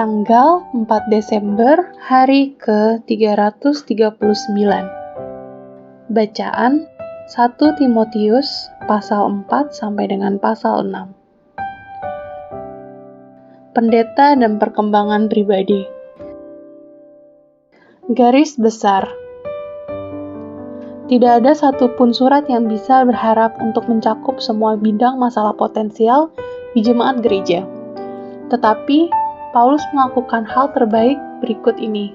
tanggal 4 Desember, hari ke-339. Bacaan 1 Timotius pasal 4 sampai dengan pasal 6. Pendeta dan perkembangan pribadi. Garis besar. Tidak ada satupun surat yang bisa berharap untuk mencakup semua bidang masalah potensial di jemaat gereja. Tetapi, Paulus melakukan hal terbaik berikut ini.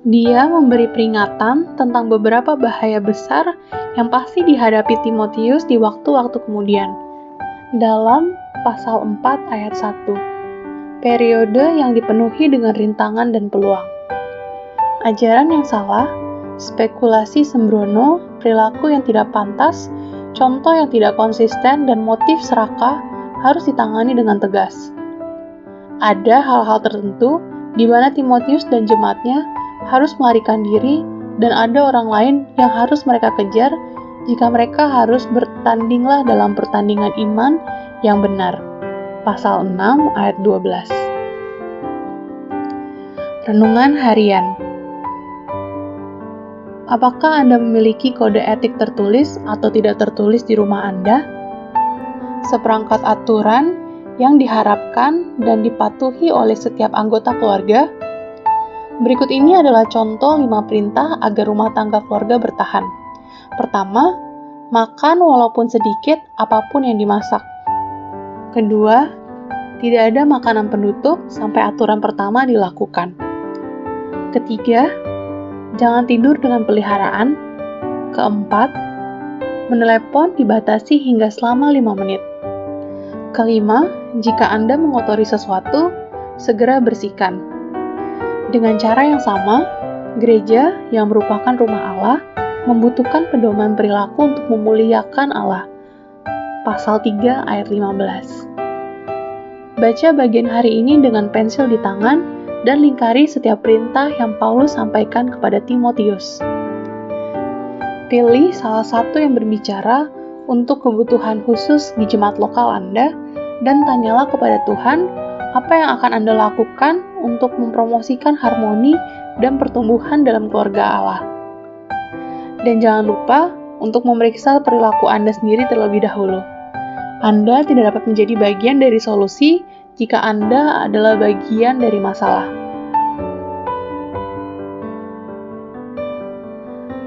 Dia memberi peringatan tentang beberapa bahaya besar yang pasti dihadapi Timotius di waktu-waktu kemudian. Dalam pasal 4 ayat 1, periode yang dipenuhi dengan rintangan dan peluang. Ajaran yang salah, spekulasi sembrono, perilaku yang tidak pantas, contoh yang tidak konsisten, dan motif serakah harus ditangani dengan tegas. Ada hal-hal tertentu di mana Timotius dan jemaatnya harus melarikan diri, dan ada orang lain yang harus mereka kejar jika mereka harus bertandinglah dalam pertandingan iman yang benar. Pasal 6 ayat 12. Renungan harian. Apakah Anda memiliki kode etik tertulis atau tidak tertulis di rumah Anda? Seperangkat aturan yang diharapkan dan dipatuhi oleh setiap anggota keluarga. Berikut ini adalah contoh 5 perintah agar rumah tangga keluarga bertahan. Pertama, makan walaupun sedikit apapun yang dimasak. Kedua, tidak ada makanan penutup sampai aturan pertama dilakukan. Ketiga, jangan tidur dengan peliharaan. Keempat, menelepon dibatasi hingga selama 5 menit. Kelima, jika Anda mengotori sesuatu, segera bersihkan. Dengan cara yang sama, gereja yang merupakan rumah Allah membutuhkan pedoman perilaku untuk memuliakan Allah. Pasal 3 ayat 15. Baca bagian hari ini dengan pensil di tangan dan lingkari setiap perintah yang Paulus sampaikan kepada Timotius. Pilih salah satu yang berbicara untuk kebutuhan khusus di jemaat lokal Anda, dan tanyalah kepada Tuhan apa yang akan Anda lakukan untuk mempromosikan harmoni dan pertumbuhan dalam keluarga Allah. Dan jangan lupa untuk memeriksa perilaku Anda sendiri terlebih dahulu. Anda tidak dapat menjadi bagian dari solusi jika Anda adalah bagian dari masalah.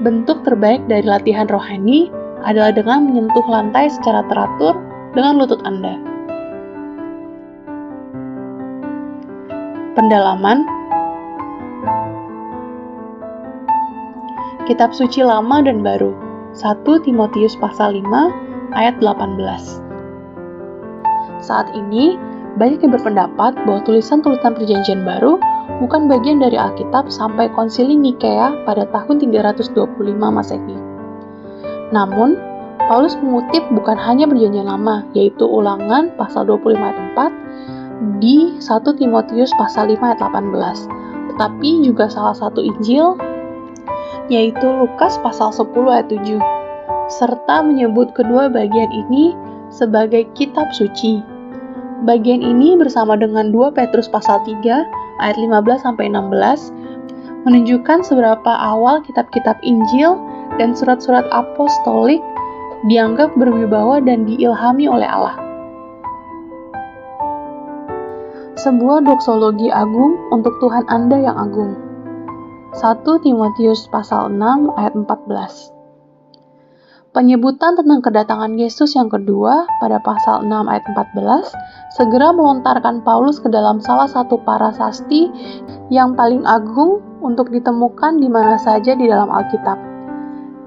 Bentuk terbaik dari latihan rohani adalah dengan menyentuh lantai secara teratur dengan lutut Anda. Pendalaman. Kitab Suci Lama dan Baru. 1 Timotius pasal 5 ayat 18. Saat ini, banyak yang berpendapat bahwa tulisan-tulisan Perjanjian Baru bukan bagian dari Alkitab sampai Konsili Nikea pada tahun 325 Masehi. Namun, Paulus mengutip bukan hanya Perjanjian Lama, yaitu Ulangan pasal 25 ayat 4 di 1 Timotius pasal 5 ayat 18, tetapi juga salah satu Injil, yaitu Lukas pasal 10 ayat 7, serta menyebut kedua bagian ini sebagai kitab suci. Bagian ini bersama dengan 2 Petrus pasal 3 ayat 15 sampai 16 menunjukkan seberapa awal kitab-kitab Injil dan surat-surat apostolik dianggap berwibawa dan diilhami oleh Allah. Sebuah doksologi agung untuk Tuhan Anda yang agung. 1 Timotius pasal 6 ayat 14. Penyebutan tentang kedatangan Yesus yang kedua pada pasal 6 ayat 14 segera melontarkan Paulus ke dalam salah satu prasasti yang paling agung untuk ditemukan di mana saja di dalam Alkitab.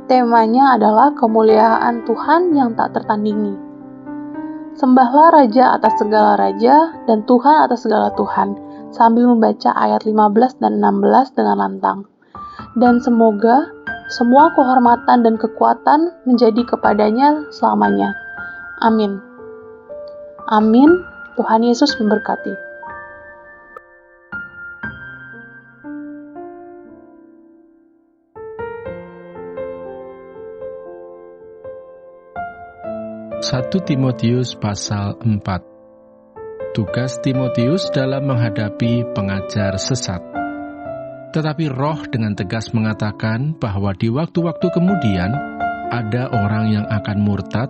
Temanya adalah kemuliaan Tuhan yang tak tertandingi. Sembahlah Raja atas segala raja dan Tuhan atas segala Tuhan, sambil membaca ayat 15 dan 16 dengan lantang. Dan semoga semua kehormatan dan kekuatan menjadi kepadanya selamanya. Amin. Amin. Tuhan Yesus memberkati. Satu Timotius pasal 4. tugas Timotius dalam menghadapi pengajar sesat. Tetapi Roh dengan tegas mengatakan bahwa di waktu-waktu kemudian ada orang yang akan murtad,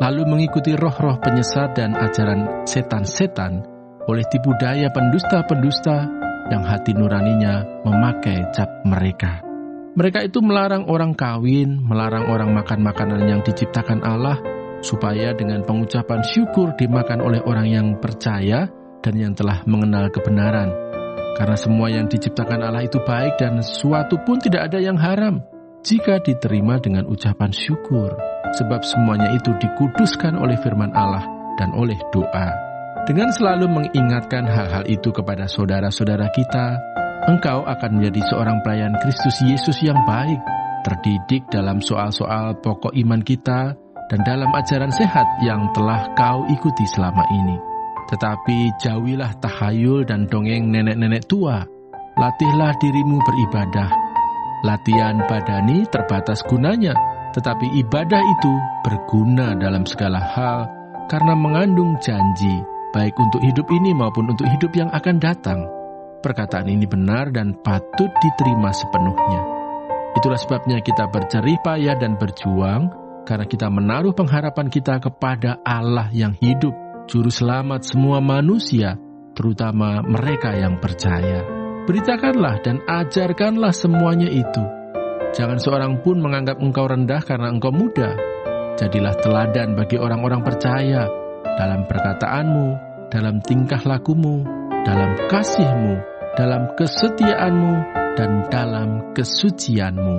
lalu mengikuti roh-roh penyesat dan ajaran setan-setan oleh tipu daya pendusta-pendusta yang hati nuraninya memakai cap mereka. Mereka itu melarang orang kawin, melarang orang makan makanan yang diciptakan Allah, supaya dengan pengucapan syukur dimakan oleh orang yang percaya dan yang telah mengenal kebenaran. Karena semua yang diciptakan Allah itu baik dan suatu pun tidak ada yang haram, jika diterima dengan ucapan syukur. Sebab semuanya itu dikuduskan oleh firman Allah dan oleh doa. Dengan selalu mengingatkan hal-hal itu kepada saudara-saudara kita, engkau akan menjadi seorang pelayan Kristus Yesus yang baik, terdidik dalam soal-soal pokok iman kita, dan dalam ajaran sehat yang telah kau ikuti selama ini. Tetapi jauhilah tahayul dan dongeng nenek-nenek tua. Latihlah dirimu beribadah. Latihan badani terbatas gunanya, tetapi ibadah itu berguna dalam segala hal karena mengandung janji, baik untuk hidup ini maupun untuk hidup yang akan datang. Perkataan ini benar dan patut diterima sepenuhnya. Itulah sebabnya kita berjerih payah dan berjuang, karena kita menaruh pengharapan kita kepada Allah yang hidup, Juru Selamat semua manusia, terutama mereka yang percaya. Beritakanlah dan ajarkanlah semuanya itu. Jangan seorang pun menganggap engkau rendah karena engkau muda. Jadilah teladan bagi orang-orang percaya dalam perkataanmu, dalam tingkah lakumu, dalam kasihmu, dalam kesetiaanmu, dan dalam kesucianmu.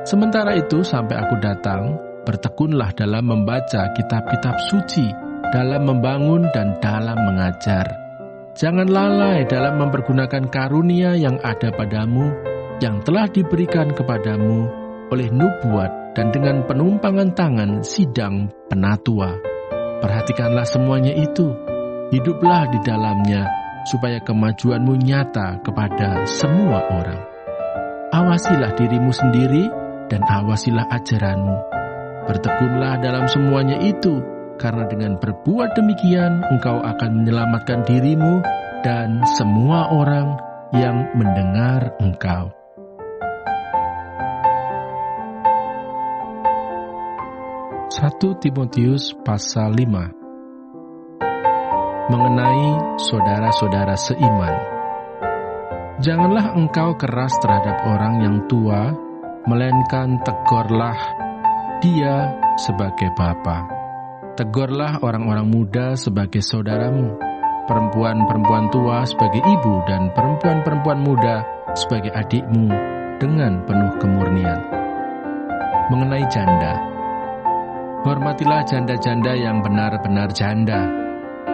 Sementara itu sampai aku datang, bertekunlah dalam membaca kitab-kitab suci, dalam membangun dan dalam mengajar. Jangan lalai dalam mempergunakan karunia yang ada padamu, yang telah diberikan kepadamu oleh nubuat dan dengan penumpangan tangan sidang penatua. Perhatikanlah semuanya itu, hiduplah di dalamnya, supaya kemajuanmu nyata kepada semua orang. Awasilah dirimu sendiri dan awasilah ajaranmu. Bertekunlah dalam semuanya itu, karena dengan berbuat demikian engkau akan menyelamatkan dirimu dan semua orang yang mendengar engkau. Satu Timotius pasal 5. Mengenai saudara-saudara seiman. Janganlah engkau keras terhadap orang yang tua, melainkan tegurlah dia sebagai bapa. Tegurlah orang-orang muda sebagai saudaramu, perempuan-perempuan tua sebagai ibu, dan perempuan-perempuan muda sebagai adikmu dengan penuh kemurnian. Mengenai janda. Hormatilah janda-janda yang benar-benar janda.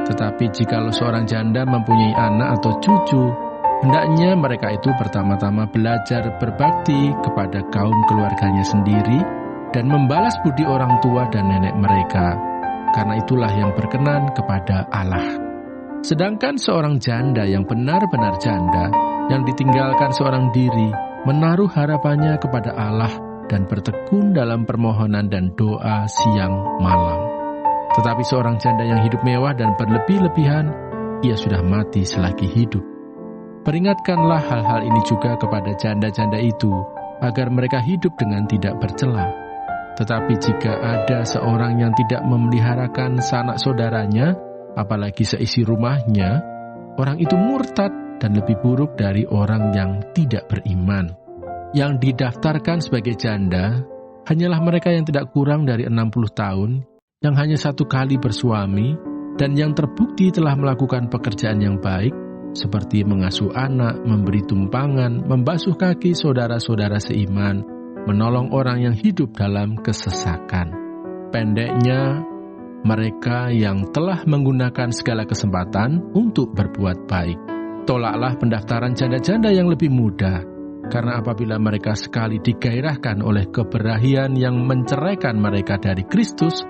Tetapi jikalau seorang janda mempunyai anak atau cucu, hendaknya mereka itu pertama-tama belajar berbakti kepada kaum keluarganya sendiri dan membalas budi orang tua dan nenek mereka, karena itulah yang berkenan kepada Allah. Sedangkan seorang janda yang benar-benar janda, yang ditinggalkan seorang diri, menaruh harapannya kepada Allah dan bertekun dalam permohonan dan doa siang malam. Tetapi seorang janda yang hidup mewah dan berlebih-lebihan, ia sudah mati selagi hidup. Peringatkanlah hal-hal ini juga kepada janda-janda itu, agar mereka hidup dengan tidak bercela. Tetapi jika ada seorang yang tidak memeliharakan sanak saudaranya, apalagi seisi rumahnya, orang itu murtad dan lebih buruk dari orang yang tidak beriman. Yang didaftarkan sebagai janda, hanyalah mereka yang tidak kurang dari 60 tahun, yang hanya satu kali bersuami, dan yang terbukti telah melakukan pekerjaan yang baik, seperti mengasuh anak, memberi tumpangan, membasuh kaki saudara-saudara seiman, menolong orang yang hidup dalam kesesakan. Pendeknya, mereka yang telah menggunakan segala kesempatan untuk berbuat baik. Tolaklah pendaftaran janda-janda yang lebih muda, karena apabila mereka sekali digairahkan oleh keberahian yang menceraikan mereka dari Kristus,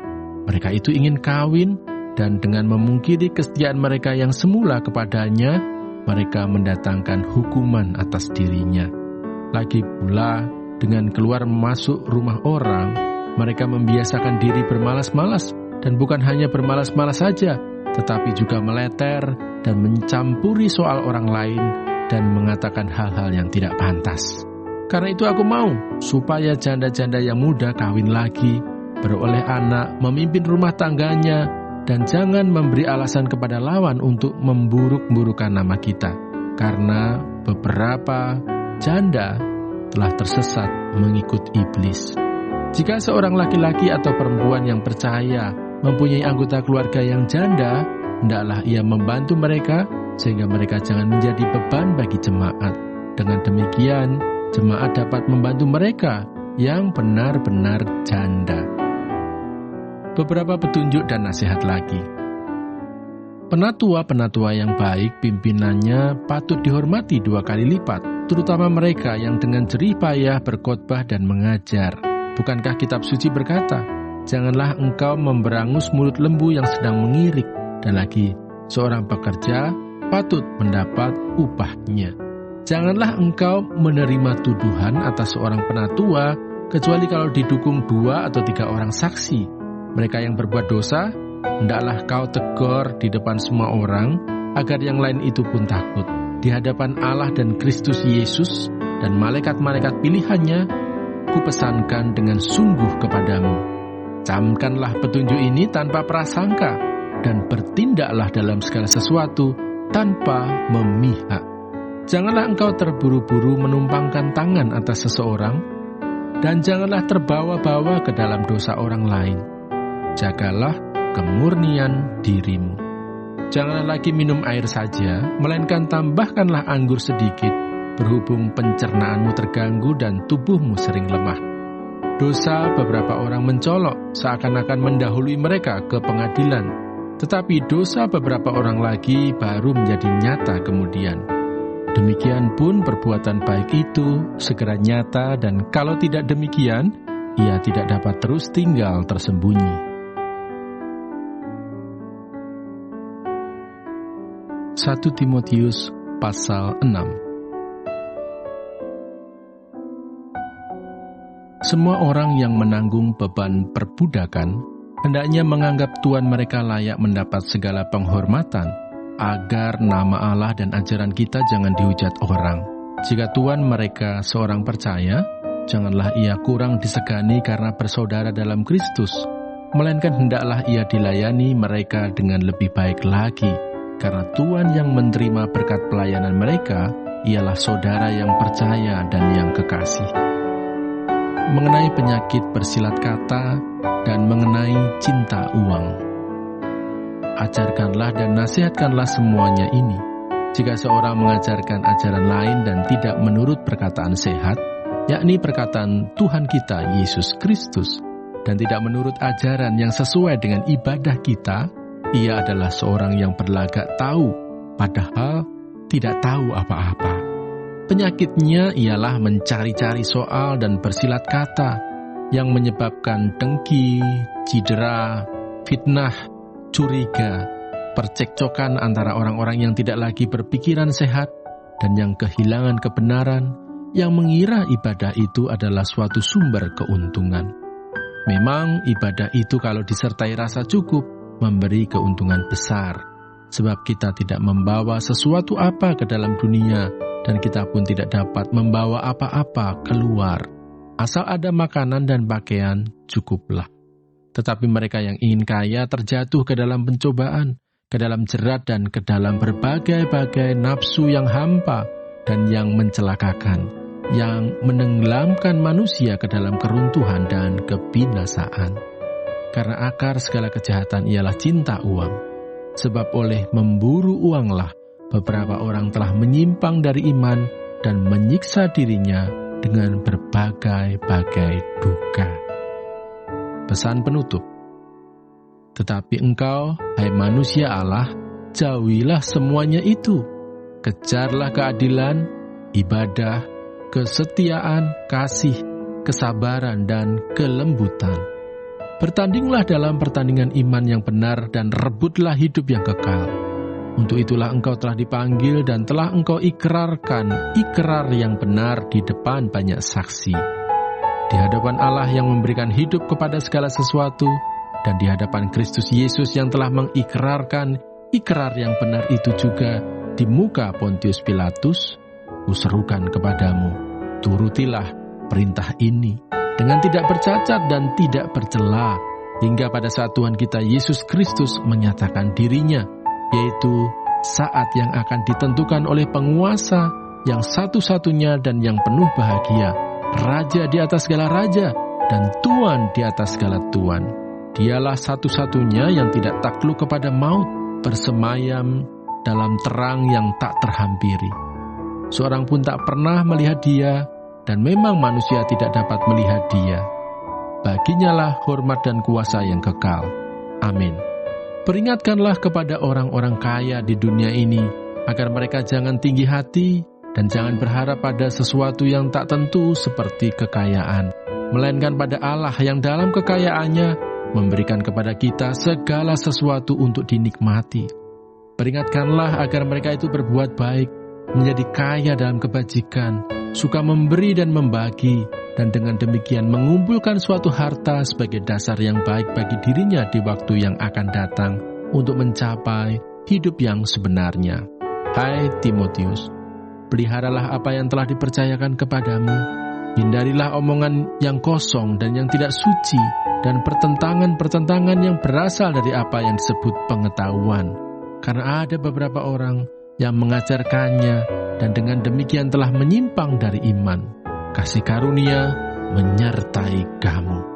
mereka itu ingin kawin, dan dengan memungkiri kesetiaan mereka yang semula kepadanya, mereka mendatangkan hukuman atas dirinya. Lagi pula, dengan keluar masuk rumah orang, mereka membiasakan diri bermalas-malas, dan bukan hanya bermalas-malas saja, tetapi juga meleter dan mencampuri soal orang lain dan mengatakan hal-hal yang tidak pantas. Karena itu aku mau supaya janda-janda yang muda kawin lagi, beroleh anak, memimpin rumah tangganya, dan jangan memberi alasan kepada lawan untuk memburuk-burukan nama kita. Karena beberapa janda telah tersesat mengikut iblis. Jika seorang laki-laki atau perempuan yang percaya mempunyai anggota keluarga yang janda, hendaklah ia membantu mereka sehingga mereka jangan menjadi beban bagi jemaat. Dengan demikian, jemaat dapat membantu mereka yang benar-benar janda. Beberapa petunjuk dan nasihat lagi. Penatua-penatua yang baik pimpinannya patut dihormati 2 kali lipat, terutama mereka yang dengan jerih payah berkhotbah dan mengajar. Bukankah kitab suci berkata, janganlah engkau memberangus mulut lembu yang sedang mengirik, dan lagi, seorang pekerja patut mendapat upahnya. Janganlah engkau menerima tuduhan atas seorang penatua, kecuali kalau didukung 2 atau 3 orang saksi. Mereka yang berbuat dosa, hendaklah kau tegur di depan semua orang, agar yang lain itu pun takut. Di hadapan Allah dan Kristus Yesus dan malaikat-malaikat pilihannya, kupesankan dengan sungguh kepadamu. Camkanlah petunjuk ini tanpa prasangka, dan bertindaklah dalam segala sesuatu tanpa memihak. Janganlah engkau terburu-buru menumpangkan tangan atas seseorang, dan janganlah terbawa-bawa ke dalam dosa orang lain. Jagalah kemurnian dirimu. Janganlah lagi minum air saja, melainkan tambahkanlah anggur sedikit, berhubung pencernaanmu terganggu dan tubuhmu sering lemah. Dosa beberapa orang mencolok, seakan-akan mendahului mereka ke pengadilan, tetapi dosa beberapa orang lagi baru menjadi nyata kemudian. Demikian pun perbuatan baik itu segera nyata, dan kalau tidak demikian, ia tidak dapat terus tinggal tersembunyi. 1 Timotius pasal 6. Semua orang yang menanggung beban perbudakan hendaknya menganggap tuan mereka layak mendapat segala penghormatan, agar nama Allah dan ajaran kita jangan dihujat orang. Jika tuan mereka seorang percaya, janganlah ia kurang disegani karena bersaudara dalam Kristus, melainkan hendaklah ia dilayani mereka dengan lebih baik lagi, karena Tuhan yang menerima berkat pelayanan mereka ialah saudara yang percaya dan yang kekasih. Mengenai penyakit bersilat kata dan mengenai cinta uang, ajarkanlah dan nasihatkanlah semuanya ini. Jika seorang mengajarkan ajaran lain dan tidak menurut perkataan sehat, yakni perkataan Tuhan kita Yesus Kristus, dan tidak menurut ajaran yang sesuai dengan ibadah kita, ia adalah seorang yang berlagak tahu, padahal tidak tahu apa-apa. Penyakitnya ialah mencari-cari soal dan bersilat kata, yang menyebabkan dengki, cedera, fitnah, curiga, percekcokan antara orang-orang yang tidak lagi berpikiran sehat, dan yang kehilangan kebenaran, yang mengira ibadah itu adalah suatu sumber keuntungan. Memang ibadah itu kalau disertai rasa cukup, memberi keuntungan besar, sebab kita tidak membawa sesuatu apa ke dalam dunia, dan kita pun tidak dapat membawa apa-apa keluar. Asal ada makanan dan pakaian, cukuplah. Tetapi mereka yang ingin kaya terjatuh ke dalam pencobaan, ke dalam jerat dan ke dalam berbagai-bagai nafsu yang hampa dan yang mencelakakan, yang menenggelamkan manusia ke dalam keruntuhan dan kebinasaan. Karena akar segala kejahatan ialah cinta uang. Sebab oleh memburu uanglah beberapa orang telah menyimpang dari iman dan menyiksa dirinya dengan berbagai-bagai duka. Pesan penutup. Tetapi engkau, hai manusia Allah, jauhilah semuanya itu. Kejarlah keadilan, ibadah, kesetiaan, kasih, kesabaran, dan kelembutan. Bertandinglah dalam pertandingan iman yang benar dan rebutlah hidup yang kekal. Untuk itulah engkau telah dipanggil dan telah engkau ikrarkan ikrar yang benar di depan banyak saksi. Di hadapan Allah yang memberikan hidup kepada segala sesuatu dan di hadapan Kristus Yesus yang telah mengikrarkan ikrar yang benar itu juga di muka Pontius Pilatus, kuserukan kepadamu, turutilah perintah ini dengan tidak bercacat dan tidak bercela, hingga pada saat Tuhan kita Yesus Kristus menyatakan dirinya, yaitu saat yang akan ditentukan oleh penguasa yang satu-satunya dan yang penuh bahagia, Raja di atas segala raja dan Tuan di atas segala tuan. Dialah satu-satunya yang tidak takluk kepada maut, bersemayam dalam terang yang tak terhampiri. Seorang pun tak pernah melihat dia, dan memang manusia tidak dapat melihat dia. Baginya lah hormat dan kuasa yang kekal. Amin. Peringatkanlah kepada orang-orang kaya di dunia ini, agar mereka jangan tinggi hati, dan jangan berharap pada sesuatu yang tak tentu seperti kekayaan, melainkan pada Allah yang dalam kekayaannya memberikan kepada kita segala sesuatu untuk dinikmati. Peringatkanlah agar mereka itu berbuat baik, menjadi kaya dalam kebajikan, suka memberi dan membagi, dan dengan demikian mengumpulkan suatu harta sebagai dasar yang baik bagi dirinya di waktu yang akan datang untuk mencapai hidup yang sebenarnya. Hai Timotius, peliharalah apa yang telah dipercayakan kepadamu. Hindarilah omongan yang kosong dan yang tidak suci, dan pertentangan-pertentangan yang berasal dari apa yang disebut pengetahuan. Karena ada beberapa orang yang mengajarkannya, dan dengan demikian telah menyimpang dari iman. Kasih karunia menyertai kamu.